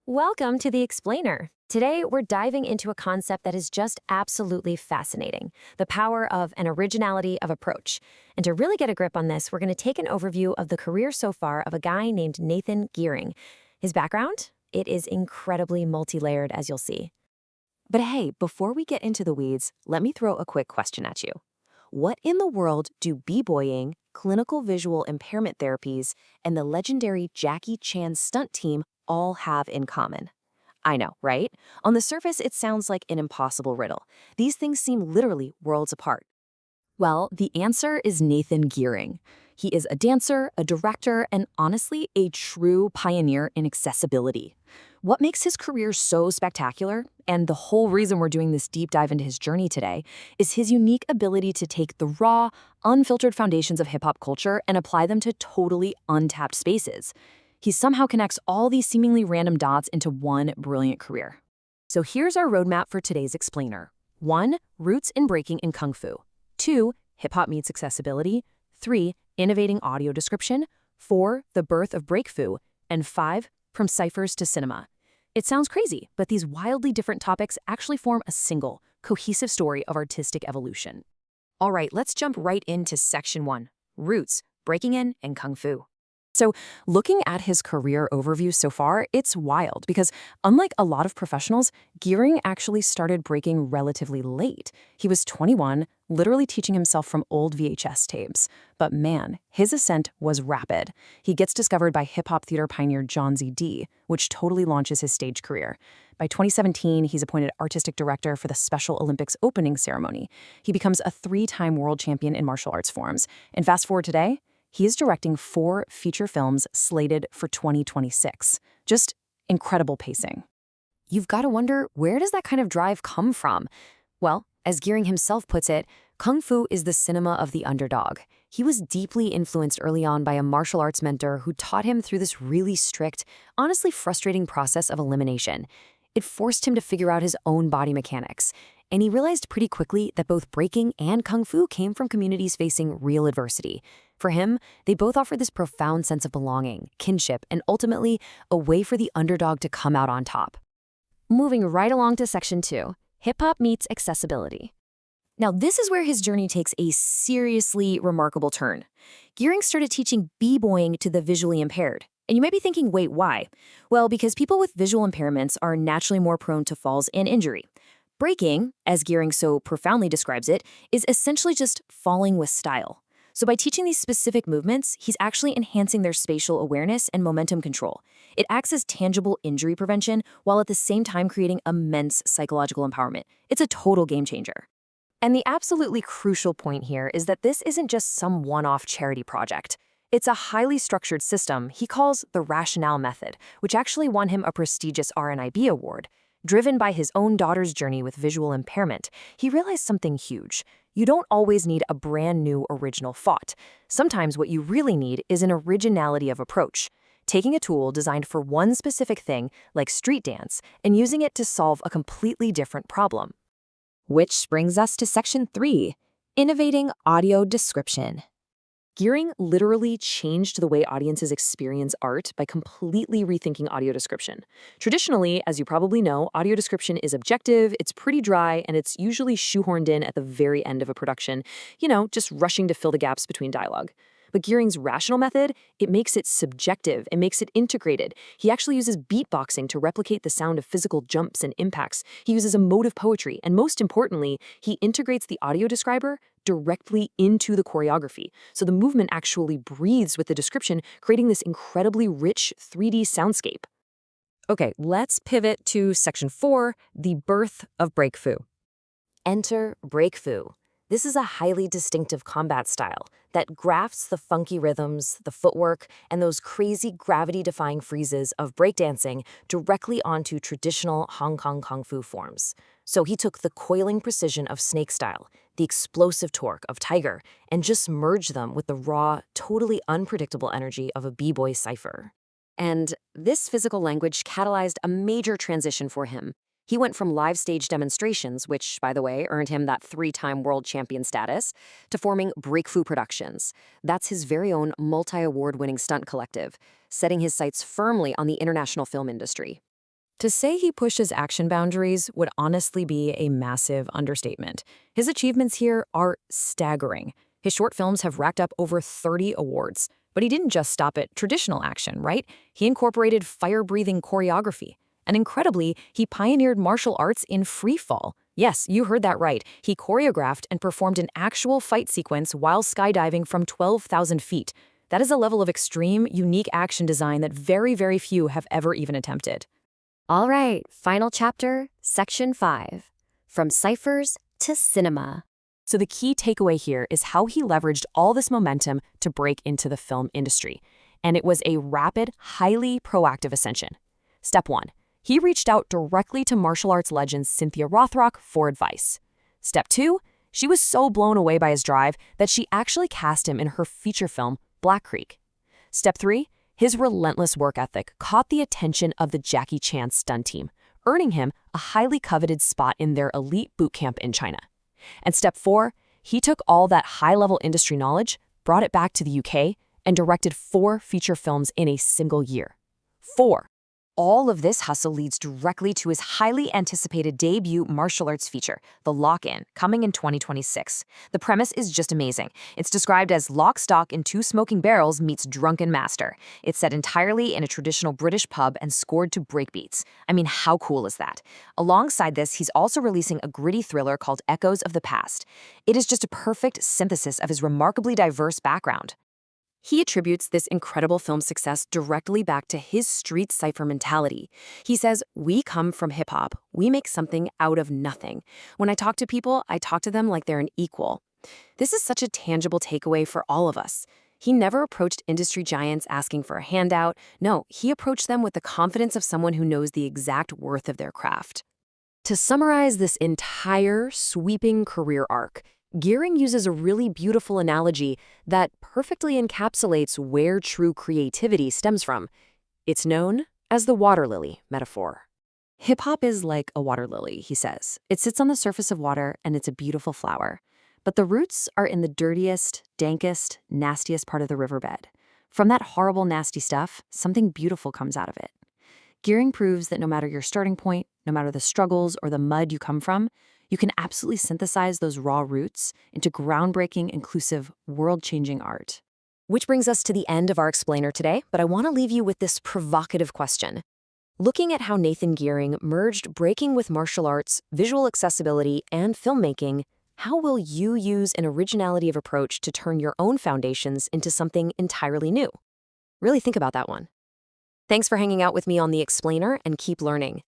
Welcome to The Explainer. Today, we're diving into a concept that is just absolutely fascinating, the power of an originality of approach. And to really get a grip on this, we're going to take an overview of the career so far of a guy named Nathan Geering. His background? It is incredibly multi-layered, as you'll see. But hey, before we get into the weeds, let me throw a quick question at you. What in the world do b-boying, clinical visual impairment therapies, and the legendary Jackie Chan stunt team all have in common? I know, right? On the surface, it sounds like an impossible riddle. These things seem literally worlds apart. Well, the answer is Nathan Geering. He is a dancer, a director, and honestly, a true pioneer in accessibility. What makes his career so spectacular, and the whole reason we're doing this deep dive into his journey today, is his unique ability to take the raw, unfiltered foundations of hip-hop culture and apply them to totally untapped spaces. He somehow connects all these seemingly random dots into one brilliant career. So here's our roadmap for today's explainer. 1. Roots in breaking and kung fu. 2. Hip-hop meets accessibility. 3. Innovating audio description. 4. The birth of breakfu. And 5. From ciphers to cinema. It sounds crazy, but these wildly different topics actually form a single, cohesive story of artistic evolution. All right, let's jump right into section 1, roots, breaking in, and kung fu. So looking at his career overview so far, it's wild because unlike a lot of professionals, Geering actually started breaking relatively late. He was 21, literally teaching himself from old VHS tapes. But man, his ascent was rapid. He gets discovered by hip-hop theater pioneer John Z.D., which totally launches his stage career. By 2017, he's appointed artistic director for the Special Olympics opening ceremony. He becomes a 3-time world champion in martial arts forms. And fast forward today, he is directing 4 feature films slated for 2026. Just incredible pacing. You've got to wonder, where does that kind of drive come from? Well, as Geering himself puts it, Kung Fu is the cinema of the underdog. He was deeply influenced early on by a martial arts mentor who taught him through this really strict, honestly frustrating process of elimination. It forced him to figure out his own body mechanics. And he realized pretty quickly that both breaking and kung fu came from communities facing real adversity. For him, they both offered this profound sense of belonging, kinship, and ultimately, a way for the underdog to come out on top. Moving right along to section 2, hip-hop meets accessibility. Now, this is where his journey takes a seriously remarkable turn. Geering started teaching b-boying to the visually impaired. And you might be thinking, wait, why? Well, because people with visual impairments are naturally more prone to falls and injury. Breaking, as Geering so profoundly describes it, is essentially just falling with style. So by teaching these specific movements, he's actually enhancing their spatial awareness and momentum control. It acts as tangible injury prevention while at the same time creating immense psychological empowerment. It's a total game changer. And the absolutely crucial point here is that this isn't just some one-off charity project. It's a highly structured system he calls the rationale method, which actually won him a prestigious RNIB award. Driven by his own daughter's journey with visual impairment, he realized something huge. You don't always need a brand new original thought. Sometimes what you really need is an originality of approach. Taking a tool designed for one specific thing, like street dance, and using it to solve a completely different problem. Which brings us to section 3, innovating audio description. Geering literally changed the way audiences experience art by completely rethinking audio description. Traditionally, as you probably know, audio description is objective, it's pretty dry, and it's usually shoehorned in at the very end of a production, just rushing to fill the gaps between dialogue. But Geering's rational method, it makes it subjective, it makes it integrated. He actually uses beatboxing to replicate the sound of physical jumps and impacts. He uses emotive poetry, and most importantly, he integrates the audio describer directly into the choreography. So the movement actually breathes with the description, creating this incredibly rich 3D soundscape. Okay, let's pivot to section 4, the birth of breakfu. Enter breakfu. This is a highly distinctive combat style that grafts the funky rhythms, the footwork, and those crazy gravity-defying freezes of breakdancing directly onto traditional Hong Kong Kung Fu forms. So he took the coiling precision of snake style, the explosive torque of tiger, and just merged them with the raw, totally unpredictable energy of a b-boy cipher. And this physical language catalyzed a major transition for him. He went from live stage demonstrations, which, by the way, earned him that 3-time world champion status, to forming Breakfu Productions. That's his very own multi-award-winning stunt collective, setting his sights firmly on the international film industry. To say he pushes action boundaries would honestly be a massive understatement. His achievements here are staggering. His short films have racked up over 30 awards. But he didn't just stop at traditional action, right? He incorporated fire-breathing choreography. And incredibly, he pioneered martial arts in free fall. Yes, you heard that right. He choreographed and performed an actual fight sequence while skydiving from 12,000 feet. That is a level of extreme, unique action design that very, very few have ever even attempted. All right, final chapter, Section 5. From ciphers to cinema. So the key takeaway here is how he leveraged all this momentum to break into the film industry. And it was a rapid, highly proactive ascension. Step 1. He reached out directly to martial arts legend Cynthia Rothrock for advice. Step 2. She was so blown away by his drive that she actually cast him in her feature film, Black Creek. Step 3. His relentless work ethic caught the attention of the Jackie Chan stunt team, earning him a highly coveted spot in their elite boot camp in China. And step 4, he took all that high-level industry knowledge, brought it back to the UK, and directed 4 feature films in a single year. 4. All of this hustle leads directly to his highly anticipated debut martial arts feature, The Lock-In, coming in 2026. The premise is just amazing. It's described as Lock, Stock, and Two Smoking Barrels meets Drunken Master. It's set entirely in a traditional British pub and scored to breakbeats. I mean, how cool is that? Alongside this, he's also releasing a gritty thriller called Echoes of the Past. It is just a perfect synthesis of his remarkably diverse background. He attributes this incredible film success directly back to his street cipher mentality. He says, "We come from hip-hop. We make something out of nothing. When I talk to people, I talk to them like they're an equal." This is such a tangible takeaway for all of us. He never approached industry giants asking for a handout. No, he approached them with the confidence of someone who knows the exact worth of their craft. To summarize this entire sweeping career arc, Geering uses a really beautiful analogy that perfectly encapsulates where true creativity stems from. It's known as the water lily metaphor. Hip-hop is like a water lily, he says. It sits on the surface of water and it's a beautiful flower. But the roots are in the dirtiest, dankest, nastiest part of the riverbed. From that horrible, nasty stuff, something beautiful comes out of it. Geering proves that no matter your starting point, no matter the struggles or the mud you come from, you can absolutely synthesize those raw roots into groundbreaking, inclusive, world-changing art. Which brings us to the end of our explainer today, but I want to leave you with this provocative question. Looking at how Nathan Geering merged breaking with martial arts, visual accessibility, and filmmaking, how will you use an originality of approach to turn your own foundations into something entirely new? Really think about that one. Thanks for hanging out with me on The Explainer, and keep learning.